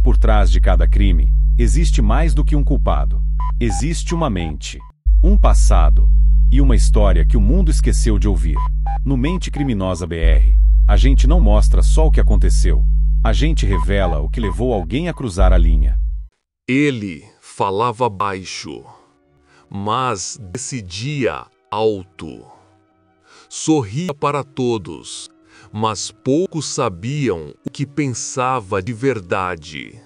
Por trás de cada crime, existe mais do que um culpado. Existe uma mente, um passado e uma história que o mundo esqueceu de ouvir. No Mente Criminosa BR, a gente não mostra só o que aconteceu. A gente revela o que levou alguém a cruzar a linha. Ele falava baixo, mas decidia alto. Sorria para todos, mas poucos sabiam o que pensava de verdade.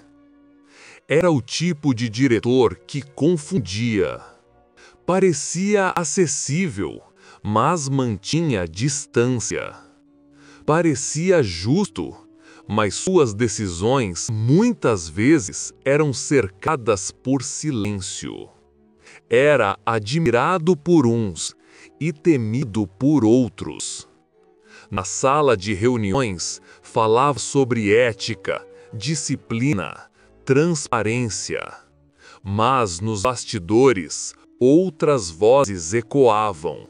Era o tipo de diretor que confundia. Parecia acessível, mas mantinha distância. Parecia justo, mas suas decisões muitas vezes eram cercadas por silêncio. Era admirado por uns e temido por outros. Na sala de reuniões, falava sobre ética, disciplina, transparência. Mas nos bastidores, outras vozes ecoavam.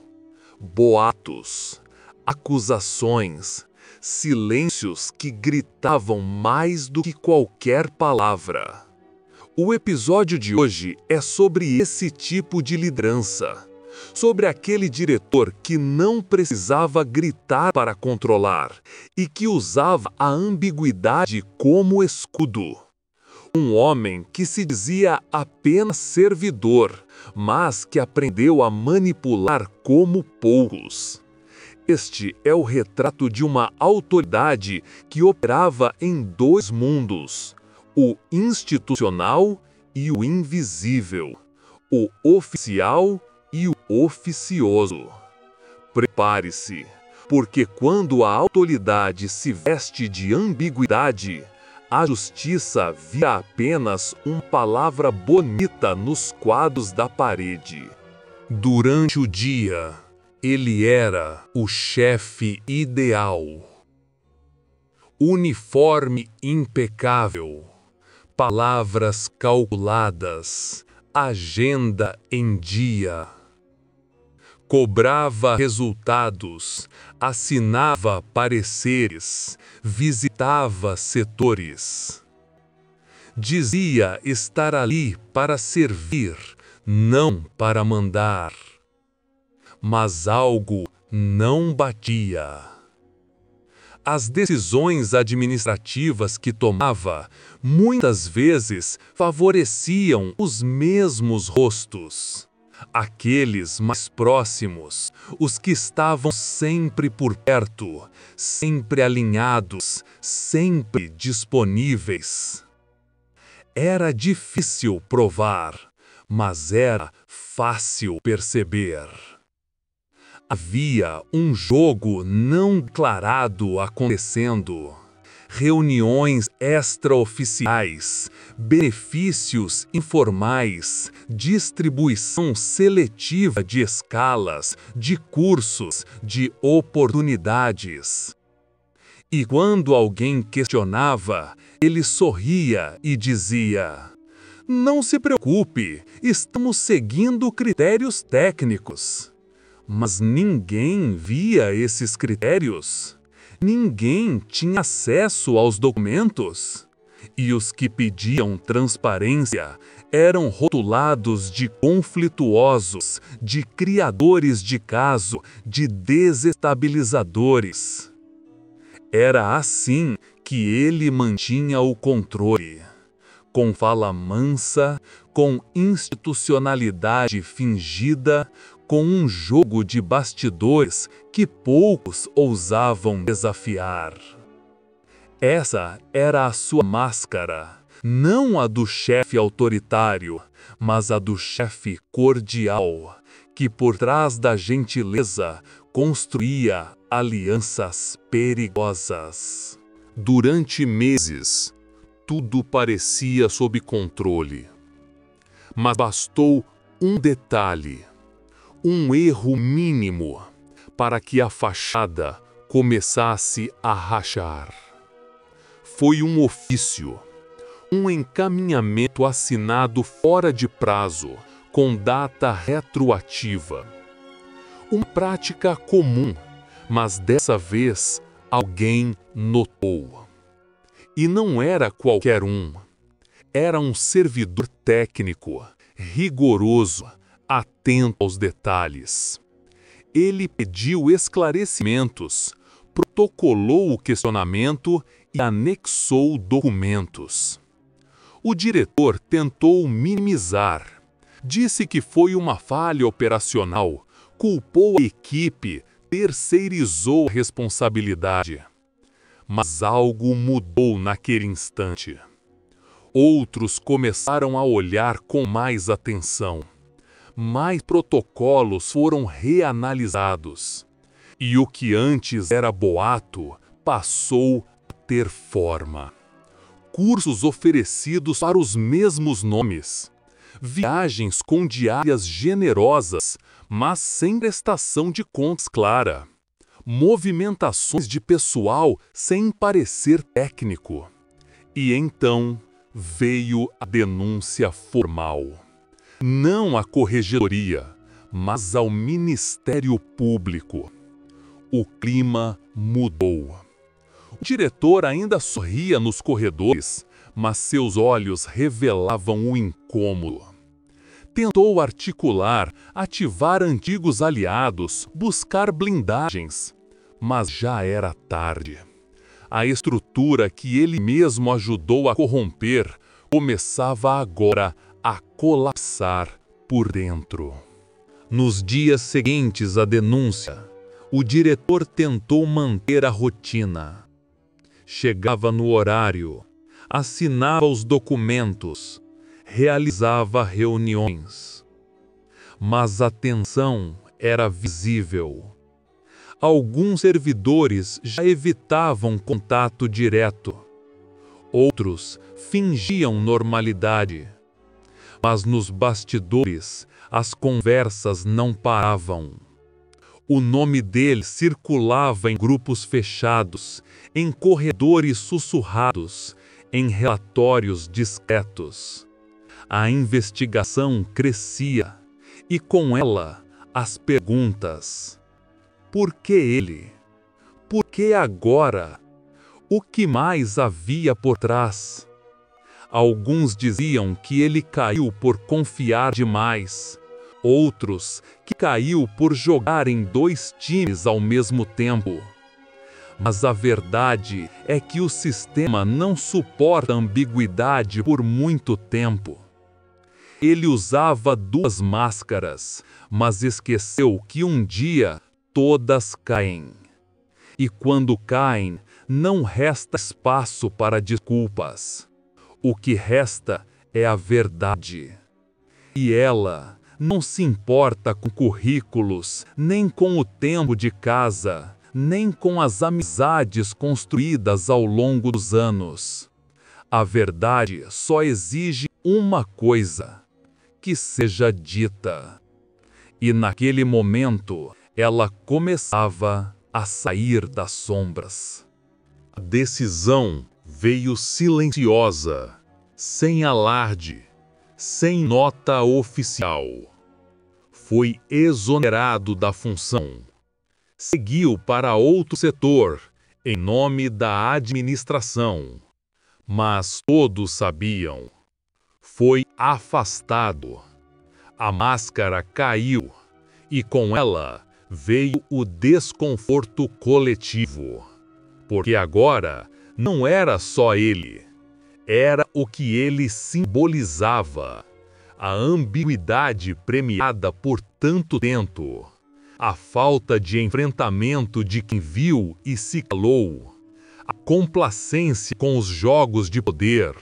Boatos, acusações, silêncios que gritavam mais do que qualquer palavra. O episódio de hoje é sobre esse tipo de liderança. Sobre aquele diretor que não precisava gritar para controlar e que usava a ambiguidade como escudo. Um homem que se dizia apenas servidor, mas que aprendeu a manipular como poucos. Este é o retrato de uma autoridade que operava em dois mundos, o institucional e o invisível, o oficial e o oficioso. Prepare-se, porque quando a autoridade se veste de ambiguidade, a justiça via apenas uma palavra bonita nos quadros da parede. Durante o dia, ele era o chefe ideal. Uniforme impecável, palavras calculadas, agenda em dia. Cobrava resultados, assinava pareceres, visitava setores. Dizia estar ali para servir, não para mandar. Mas algo não batia. As decisões administrativas que tomava, muitas vezes favoreciam os mesmos rostos. Aqueles mais próximos, os que estavam sempre por perto, sempre alinhados, sempre disponíveis. Era difícil provar, mas era fácil perceber. Havia um jogo não declarado acontecendo. Reuniões extraoficiais, benefícios informais, distribuição seletiva de escalas, de cursos, de oportunidades. E quando alguém questionava, ele sorria e dizia: "Não se preocupe, estamos seguindo critérios técnicos." Mas ninguém via esses critérios. Ninguém tinha acesso aos documentos. E os que pediam transparência eram rotulados de conflituosos, de criadores de caso, de desestabilizadores. Era assim que ele mantinha o controle. Com fala mansa, com institucionalidade fingida, com um jogo de bastidores que poucos ousavam desafiar. Essa era a sua máscara, não a do chefe autoritário, mas a do chefe cordial, que por trás da gentileza construía alianças perigosas. Durante meses, tudo parecia sob controle. Mas bastou um detalhe, um erro mínimo, para que a fachada começasse a rachar. Foi um ofício, um encaminhamento assinado fora de prazo, com data retroativa. Uma prática comum, mas dessa vez alguém notou. E não era qualquer um, Era um servidor técnico, rigoroso, atento aos detalhes. Ele pediu esclarecimentos, protocolou o questionamento e anexou documentos. O diretor tentou minimizar. Disse que foi uma falha operacional, culpou a equipe, terceirizou a responsabilidade. Mas algo mudou naquele instante. Outros começaram a olhar com mais atenção. Mais protocolos foram reanalisados. E o que antes era boato passou a ter forma. Cursos oferecidos para os mesmos nomes. Viagens com diárias generosas, mas sem prestação de contas clara. Movimentações de pessoal sem parecer técnico. E então veio a denúncia formal. Não à corregedoria, mas ao Ministério Público. O clima mudou. O diretor ainda sorria nos corredores, mas seus olhos revelavam o incômodo. Tentou articular, ativar antigos aliados, buscar blindagens, mas já era tarde. A estrutura que ele mesmo ajudou a corromper começava agora a colapsar por dentro. Nos dias seguintes à denúncia, o diretor tentou manter a rotina. Chegava no horário, assinava os documentos, realizava reuniões. Mas a tensão era visível. Alguns servidores já evitavam contato direto. Outros fingiam normalidade. Mas nos bastidores, as conversas não paravam. O nome dele circulava em grupos fechados, em corredores sussurrados, em relatórios discretos. A investigação crescia, e com ela as perguntas. Por que ele? Por que agora? O que mais havia por trás? Alguns diziam que ele caiu por confiar demais. Outros que caiu por jogar em 2 times ao mesmo tempo. Mas a verdade é que o sistema não suporta ambiguidade por muito tempo. Ele usava 2 máscaras, mas esqueceu que um dia todas caem. E quando caem, não resta espaço para desculpas. O que resta é a verdade. E ela não se importa com currículos, nem com o tempo de casa, nem com as amizades construídas ao longo dos anos. A verdade só exige uma coisa: que seja dita. E naquele momento, ela começava a sair das sombras. A decisão veio silenciosa, sem alarde, sem nota oficial. Foi exonerado da função. Seguiu para outro setor, em nome da administração. Mas todos sabiam. Foi afastado. A máscara caiu, e com ela veio o desconforto coletivo. Porque agora não era só ele. Era o que ele simbolizava. A ambiguidade premiada por tanto tempo. A falta de enfrentamento de quem viu e se calou. A complacência com os jogos de poder.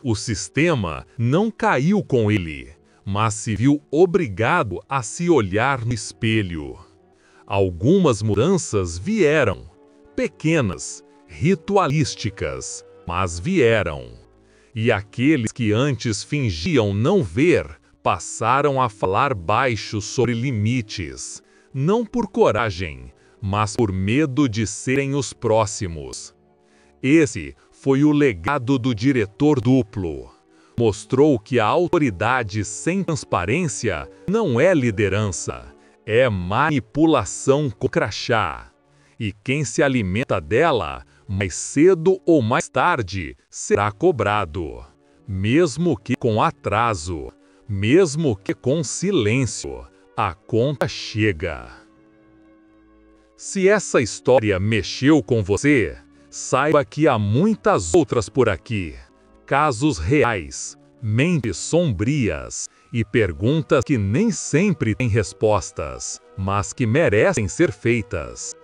O sistema não caiu com ele, mas se viu obrigado a se olhar no espelho. Algumas mudanças vieram, pequenas, ritualísticas, mas vieram. E aqueles que antes fingiam não ver, passaram a falar baixo sobre limites, não por coragem, mas por medo de serem os próximos. Esse foi o legado do diretor duplo. Mostrou que a autoridade sem transparência não é liderança, é manipulação com crachá. E quem se alimenta dela, mais cedo ou mais tarde, será cobrado. Mesmo que com atraso, mesmo que com silêncio, a conta chega. Se essa história mexeu com você, saiba que há muitas outras por aqui. Casos reais, mentes sombrias e perguntas que nem sempre têm respostas, mas que merecem ser feitas.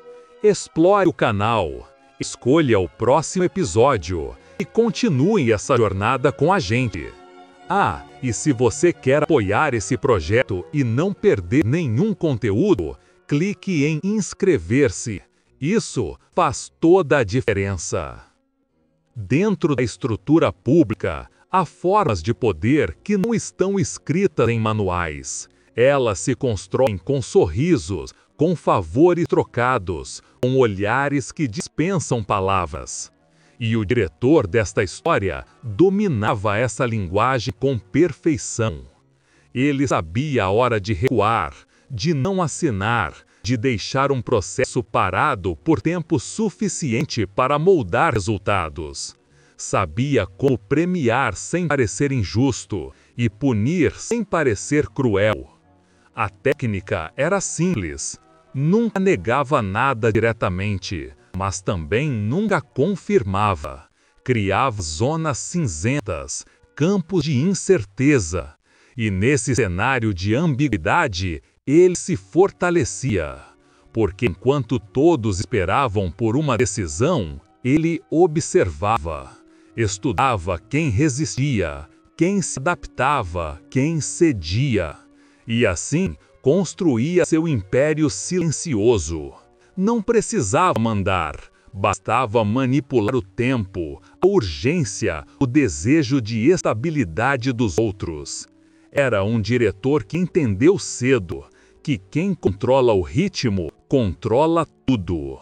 Explore o canal, escolha o próximo episódio e continue essa jornada com a gente. Ah, e se você quer apoiar esse projeto e não perder nenhum conteúdo, clique em inscrever-se. Isso faz toda a diferença. Dentro da estrutura pública, há formas de poder que não estão escritas em manuais. Elas se constroem com sorrisos, com favores trocados, com olhares que dispensam palavras. E o diretor desta história dominava essa linguagem com perfeição. Ele sabia a hora de recuar, de não assinar, de deixar um processo parado por tempo suficiente para moldar resultados. Sabia como premiar sem parecer injusto e punir sem parecer cruel. A técnica era simples. Nunca negava nada diretamente, mas também nunca confirmava. Criava zonas cinzentas, campos de incerteza. E nesse cenário de ambiguidade, ele se fortalecia. Porque enquanto todos esperavam por uma decisão, ele observava. Estudava quem resistia, quem se adaptava, quem cedia. E assim, construía seu império silencioso. Não precisava mandar, bastava manipular o tempo, a urgência, o desejo de estabilidade dos outros. Era um diretor que entendeu cedo que quem controla o ritmo, controla tudo.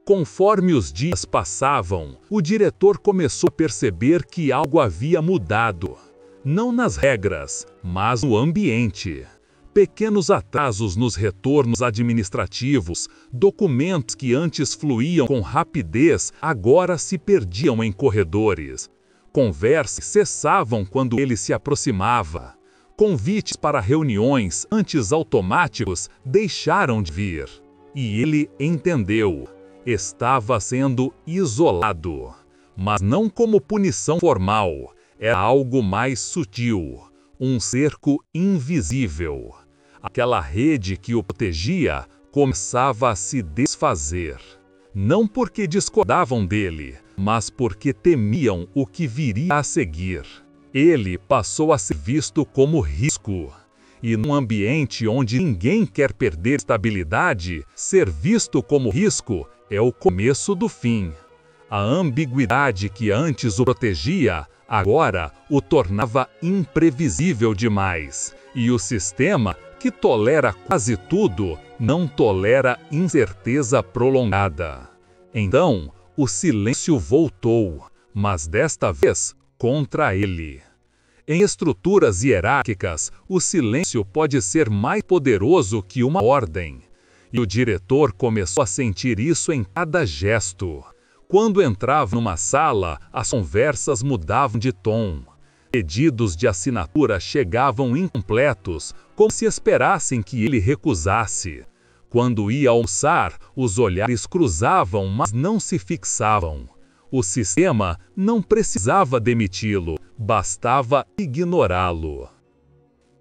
Conforme os dias passavam, o diretor começou a perceber que algo havia mudado. Não nas regras, mas no ambiente. Pequenos atrasos nos retornos administrativos, documentos que antes fluíam com rapidez, agora se perdiam em corredores. Conversas cessavam quando ele se aproximava. Convites para reuniões, antes automáticos, deixaram de vir. E ele entendeu. Estava sendo isolado. Mas não como punição formal. Era algo mais sutil. Um cerco invisível. Aquela rede que o protegia começava a se desfazer. Não porque discordavam dele, mas porque temiam o que viria a seguir. Ele passou a ser visto como risco. E num ambiente onde ninguém quer perder estabilidade, ser visto como risco é o começo do fim. A ambiguidade que antes o protegia, agora o tornava imprevisível demais. E o sistema, que tolera quase tudo, não tolera incerteza prolongada. Então, o silêncio voltou, mas desta vez contra ele. Em estruturas hierárquicas, o silêncio pode ser mais poderoso que uma ordem. E o diretor começou a sentir isso em cada gesto. Quando entrava numa sala, as conversas mudavam de tom. Pedidos de assinatura chegavam incompletos, como se esperassem que ele recusasse. Quando ia almoçar, os olhares cruzavam, mas não se fixavam. O sistema não precisava demiti-lo, bastava ignorá-lo.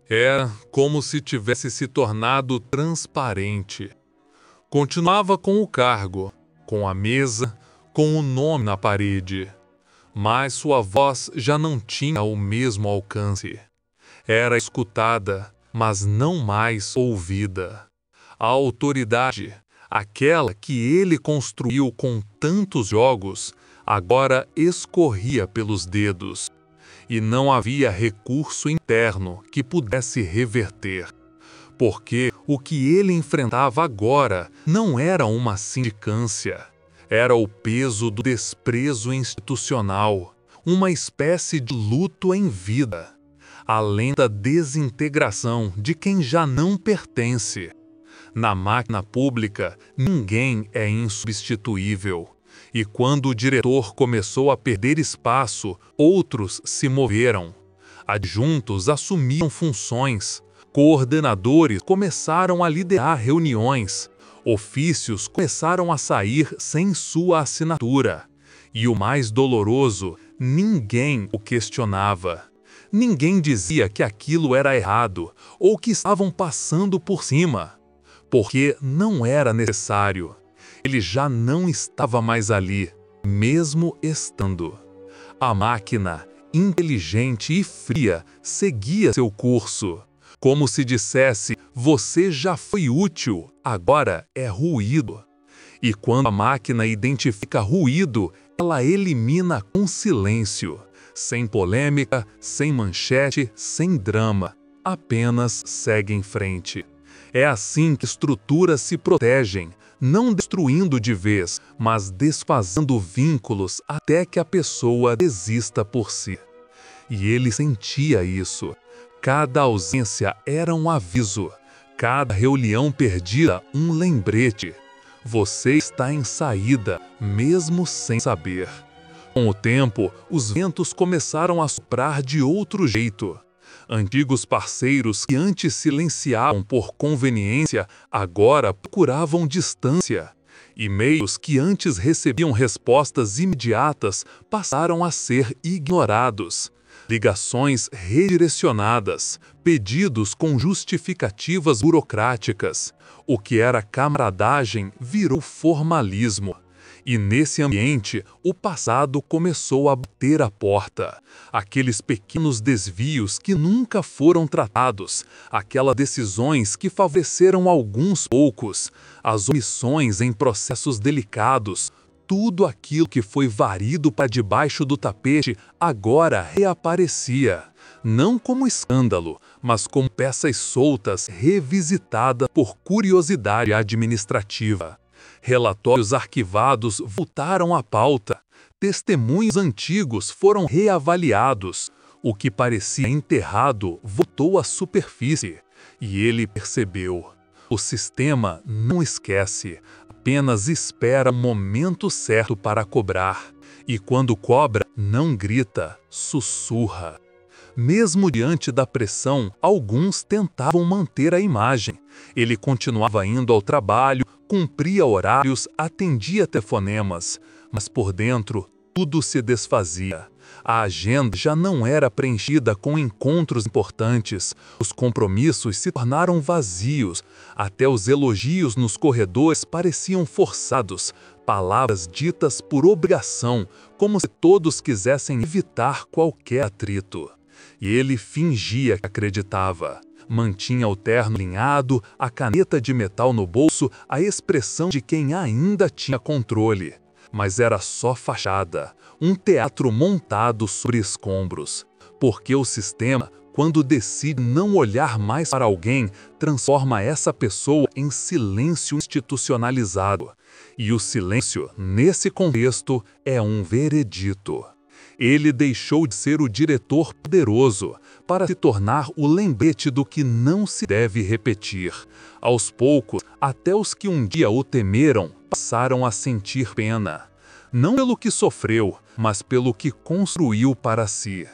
Era como se tivesse se tornado transparente. Continuava com o cargo, com a mesa, com o nome na parede. Mas sua voz já não tinha o mesmo alcance. Era escutada, mas não mais ouvida. A autoridade, aquela que ele construiu com tantos jogos, agora escorria pelos dedos. E não havia recurso interno que pudesse reverter. Porque o que ele enfrentava agora não era uma sindicância. Era o peso do desprezo institucional, uma espécie de luto em vida, a lenta desintegração de quem já não pertence. Na máquina pública, ninguém é insubstituível. E quando o diretor começou a perder espaço, outros se moveram. Adjuntos assumiam funções. Coordenadores começaram a liderar reuniões. Ofícios começaram a sair sem sua assinatura. E o mais doloroso, ninguém o questionava. Ninguém dizia que aquilo era errado ou que estavam passando por cima. Porque não era necessário. Ele já não estava mais ali, mesmo estando. A máquina, inteligente e fria, seguia seu curso. Como se dissesse, você já foi útil, agora é ruído. E quando a máquina identifica ruído, ela elimina com silêncio. Sem polêmica, sem manchete, sem drama. Apenas segue em frente. É assim que estruturas se protegem, não destruindo de vez, mas desfazendo vínculos até que a pessoa desista por si. E ele sentia isso. Cada ausência era um aviso, cada reunião perdida um lembrete. Você está em saída, mesmo sem saber. Com o tempo, os ventos começaram a soprar de outro jeito. Antigos parceiros que antes silenciavam por conveniência, agora procuravam distância. E-mails que antes recebiam respostas imediatas passaram a ser ignorados. Ligações redirecionadas, pedidos com justificativas burocráticas. O que era camaradagem virou formalismo. E nesse ambiente, o passado começou a bater a porta. Aqueles pequenos desvios que nunca foram tratados, aquelas decisões que favoreceram alguns poucos, as omissões em processos delicados, tudo aquilo que foi varrido para debaixo do tapete agora reaparecia. Não como escândalo, mas como peças soltas revisitadas por curiosidade administrativa. Relatórios arquivados voltaram à pauta. Testemunhos antigos foram reavaliados. O que parecia enterrado voltou à superfície. E ele percebeu. O sistema não esquece, apenas espera o momento certo para cobrar. E quando cobra, não grita, sussurra. Mesmo diante da pressão, alguns tentavam manter a imagem. Ele continuava indo ao trabalho, cumpria horários, atendia telefonemas, mas por dentro tudo se desfazia. A agenda já não era preenchida com encontros importantes, os compromissos se tornaram vazios, até os elogios nos corredores pareciam forçados, palavras ditas por obrigação, como se todos quisessem evitar qualquer atrito. E ele fingia que acreditava. Mantinha o terno alinhado, a caneta de metal no bolso, a expressão de quem ainda tinha controle. Mas era só fachada, um teatro montado sobre escombros. Porque o sistema, quando decide não olhar mais para alguém, transforma essa pessoa em silêncio institucionalizado. E o silêncio, nesse contexto, é um veredito. Ele deixou de ser o diretor poderoso para se tornar o lembrete do que não se deve repetir. Aos poucos, até os que um dia o temeram passaram a sentir pena. Não pelo que sofreu, mas pelo que construiu para si.